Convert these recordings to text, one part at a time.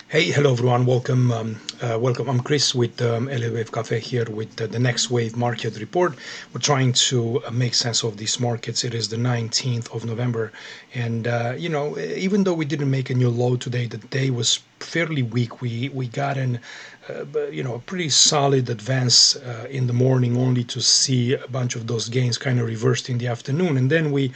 Hey, hello everyone. Welcome. I'm Chris with Elliott Wave Cafe here with the next wave market report. We're trying to make sense of these markets. It is the 19th of November, and even though we didn't make a new low today, the day was fairly weak. We got in, a pretty solid advance in the morning, only to see a bunch of those gains kind of reversed in the afternoon, and then we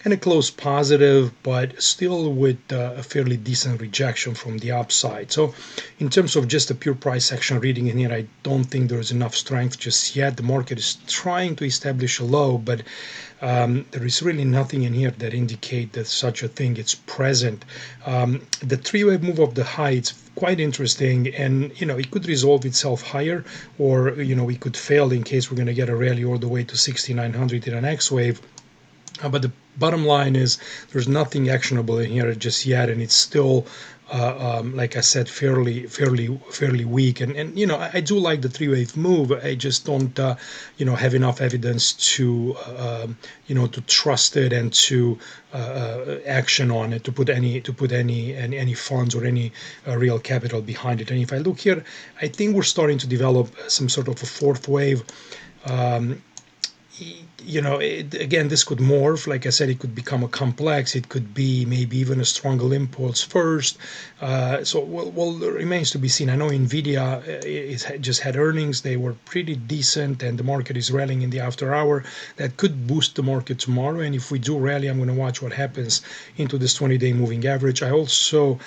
kind of close positive, but still with a fairly decent rejection from the upside. So, in terms of just a pure price action reading in here, I don't think there is enough strength just yet. The market is trying to establish a low, but there is really nothing in here that indicate that such a thing is present. The three-wave move of the high, it's quite interesting, and it could resolve itself higher, or we could fail in case we're going to get a rally all the way to 6900 in an X wave. But the bottom line is there's nothing actionable in here just yet, and it's still, like I said, fairly weak. And I do like the three-wave move. I just don't, have enough evidence to trust it and to action on it, to put any funds or any real capital behind it. And if I look here, I think we're starting to develop some sort of a fourth wave. Um, again, this could morph. Like I said, it could become a complex. It could be maybe even a stronger impulse first. So, it remains to be seen. I know Nvidia it just had earnings. They were pretty decent, and the market is rallying in the after hour. That could boost the market tomorrow. And if we do rally, I'm going to watch what happens into this 20-day moving average. I also,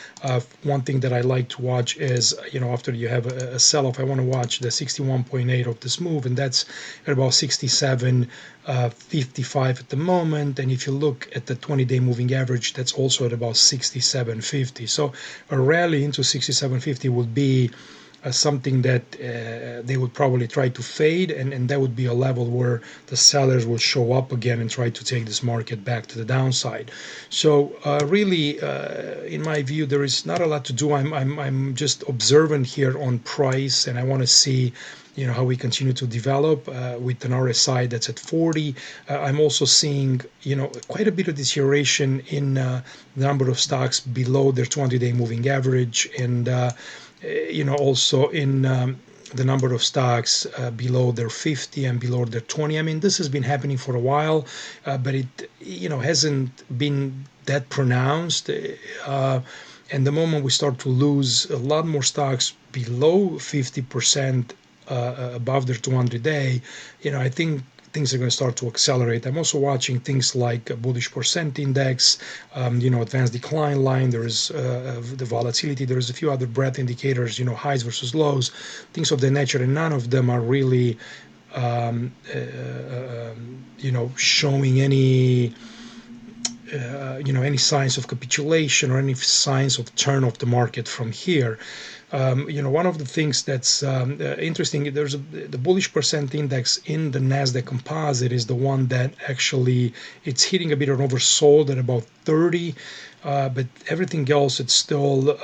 one thing that I like to watch is, after you have a sell-off, I want to watch the 61.8 of this move, and that's at about 67.55 at the moment. And if you look at the 20-day moving average, that's also at about 67.50. So a rally into 67.50 would be something that they would probably try to fade, and that would be a level where the sellers will show up again and try to take this market back to the downside. So really, in my view, there is not a lot to do. I'm just observant here on price, and I want to see how we continue to develop with an RSI that's at 40. I'm also seeing quite a bit of deterioration in the number of stocks below their 20-day moving average, and also in the number of stocks below their 50 and below their 20. I mean, this has been happening for a while, but it hasn't been that pronounced. And the moment we start to lose a lot more stocks below 50% above their 200-day, I think things are going to start to accelerate. I'm also watching things like a bullish percent index, advanced decline line. There is the volatility. There is a few other breadth indicators, highs versus lows, things of that nature, and none of them are really, showing any signs of capitulation or any signs of turn of the market from here. One of the things that's interesting, the bullish percent index in the Nasdaq Composite is the one that actually it's hitting a bit of oversold at about 30. But everything else, it's still,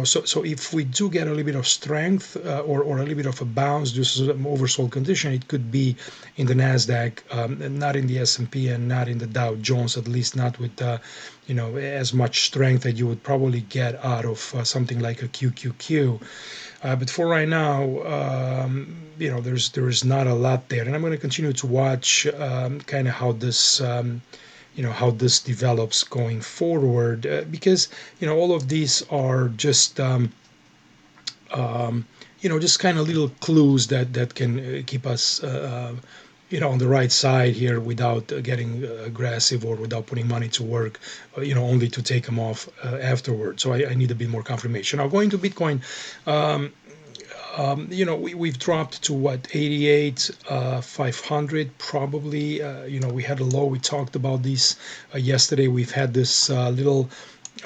so if we do get a little bit of strength or a little bit of a bounce due to an oversold condition, it could be in the Nasdaq, not in the S&P and not in the Dow Jones, at least not with, as much strength that you would probably get out of something like a QQQ. But for right now, there is not a lot there, and I'm going to continue to watch kind of how this develops going forward, because all of these are just just kind of little clues that can keep us on the right side here without getting aggressive or without putting money to work, only to take them off afterward. So I need a bit more confirmation. Now, going to Bitcoin, we've dropped to what, 88 500 probably. We had a low. We talked about this yesterday. We've had this little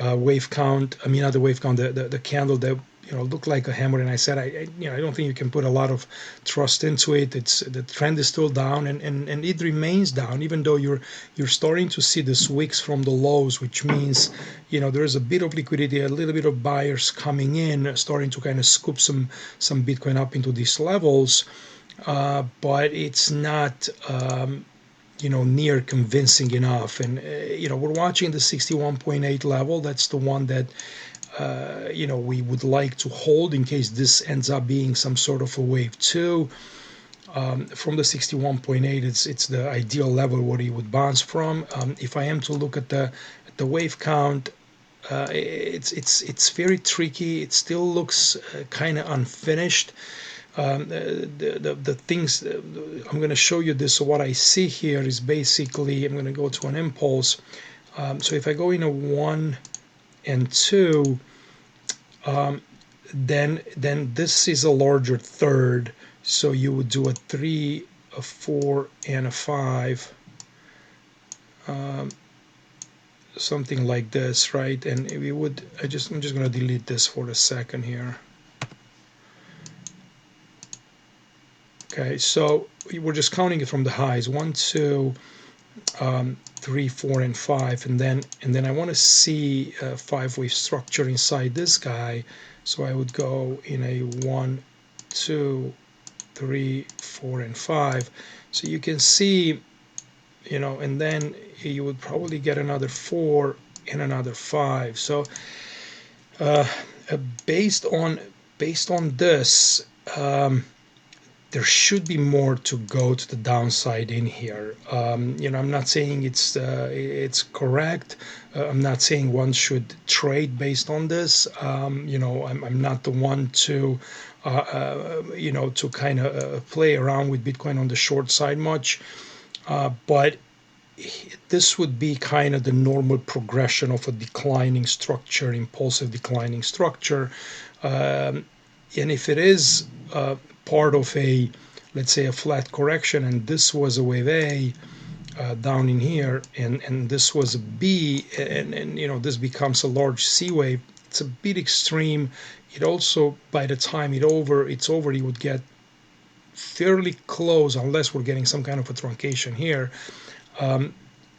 wave count. I mean, not the wave count, the candle that looked like a hammer. And I said, I don't think you can put a lot of trust into it. The trend is still down, and it remains down, even though you're starting to see the wicks from the lows, which means there is a bit of liquidity, a little bit of buyers coming in, starting to kind of scoop some Bitcoin up into these levels, but it's not. Near convincing enough. And we're watching the 61.8 level. That's the one that we would like to hold in case this ends up being some sort of a wave 2. From the 61.8, it's the ideal level where it would bounce from. If I am to look at the wave count, it's very tricky. It still looks kind of unfinished. The things I'm going to show you this. So what I see here is basically I'm going to go to an impulse. So if I go in a 1 and 2, then this is a larger third. So you would do a 3, a 4, and a 5. Something like this, right? And we would, I'm just going to delete this for a second here. Okay, so we're just counting it from the highs: 1, 2, 3, 4, and 5, and then I want to see a 5-wave structure inside this guy. So I would go in a 1, 2, 3, 4, and 5. So you can see, and then you would probably get another 4 and another 5. So based on this, there should be more to go to the downside in here. I'm not saying it's correct. I'm not saying one should trade based on this. I'm not the one to to kind of play around with Bitcoin on the short side much, but this would be kind of the normal progression of a declining structure, impulsive declining structure. And if it is part of a, let's say, a flat correction, and this was a wave A down in here, and this was a B, and this becomes a large C wave, it's a bit extreme. It also, by the time it's over, you would get fairly close, unless we're getting some kind of a truncation here.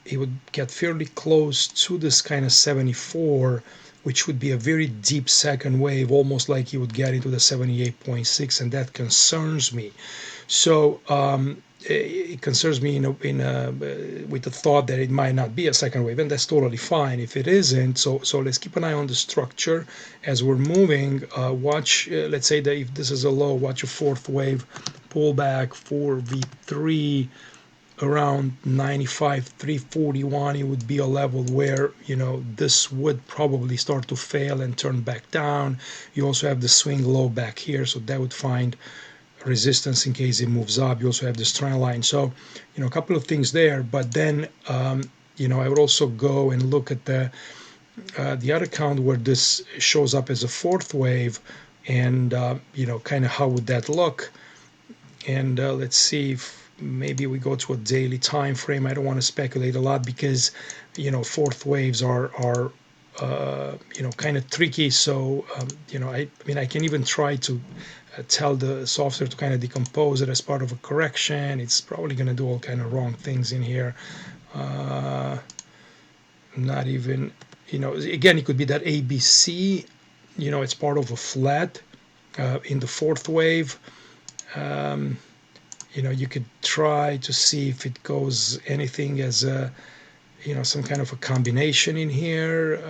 It would get fairly close to this kind of 74, which would be a very deep second wave, almost like you would get into the 78.6, and that concerns me. So it concerns me with the thought that it might not be a second wave, and that's totally fine if it isn't. So let's keep an eye on the structure as we're moving. Watch, let's say that if this is a low, watch a 4th wave pullback for V3 around 95, 341. It would be a level where this would probably start to fail and turn back down. You also have the swing low back here, so that would find resistance in case it moves up. You also have this trend line. So a couple of things there. But then I would also go and look at the other count where this shows up as a 4th wave, and kind of how would that look. And let's see if maybe we go to a daily time frame. I don't want to speculate a lot because 4th waves are kind of tricky. So I can even try to tell the software to kind of decompose it as part of a correction. It's probably going to do all kind of wrong things in here. Not even, again, it could be that ABC, it's part of a flat in the 4th wave. You could try to see if it goes anything as a, some kind of a combination in here.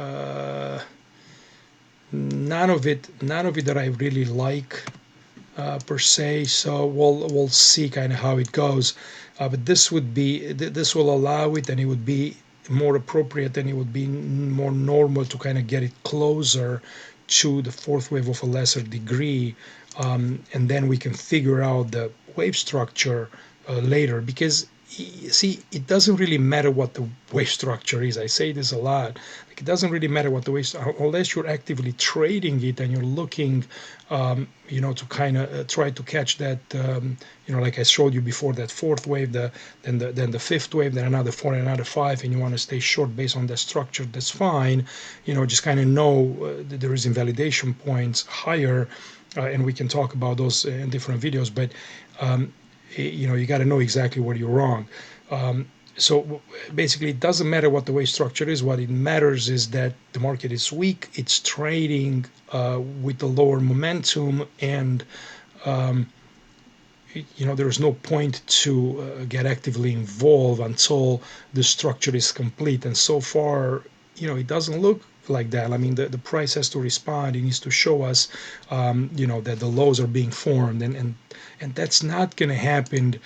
None of it that I really like per se. So we'll see kind of how it goes. But this will allow it, and it would be more appropriate, and it would be more normal to kind of get it closer to the 4th wave of a lesser degree. And then we can figure out the wave structure later, because see, it doesn't really matter what the wave structure is. I say this a lot. Like, it doesn't really matter what the wave, unless you're actively trading it and you're looking, to kind of try to catch that, like I showed you before, that 4th wave, then the 5th wave, then another 4 and another 5, and you want to stay short based on that structure. That's fine. Just kind of know that there is invalidation points higher. And we can talk about those in different videos, but you got to know exactly where you're wrong. So basically, it doesn't matter what the wave structure is. What it matters is that the market is weak. It's trading with the lower momentum, and there's no point to get actively involved until the structure is complete. And so far, it doesn't look like that. I mean, the price has to respond. It needs to show us, that the lows are being formed, and that's not going to happen,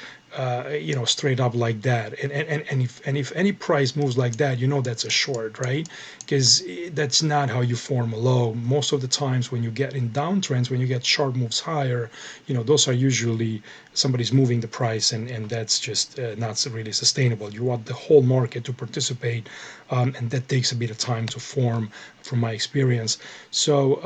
straight up like that. And if any price moves like that, that's a short, right? Because that's not how you form a low. Most of the times when you get in downtrends, when you get sharp moves higher, those are usually somebody's moving the price, and that's just not really sustainable. You want the whole market to participate, and that takes a bit of time to form, from my experience. So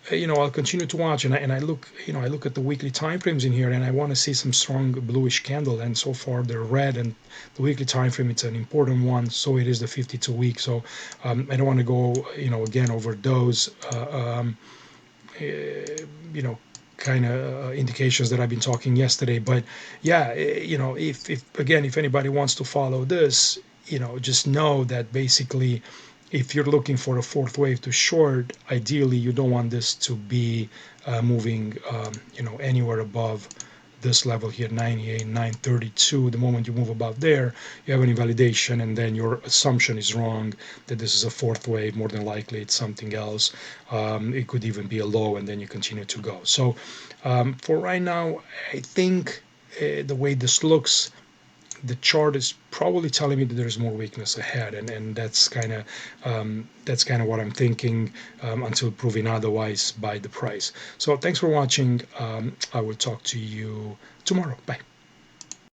I'll continue to watch, and I look, I look at the weekly time frames in here, and I want to see some strong bluish candle, and so far they're red, and the weekly time frame, it's an important one, so it is the 52 week. So I don't want to go, again over those, you know, kind of indications that I've been talking yesterday. But yeah, if anybody wants to follow this, just know that basically, if you're looking for a fourth wave to short, ideally you don't want this to be moving, anywhere above this level here, 98, 932. The moment you move above there, you have an invalidation, and then your assumption is wrong that this is a fourth wave. More than likely, it's something else. It could even be a low, and then you continue to go. So, for right now, I think the way this looks, the chart is probably telling me that there's more weakness ahead, and that's kind of what I'm thinking, until proven otherwise by the price. So thanks for watching. I will talk to you tomorrow. Bye.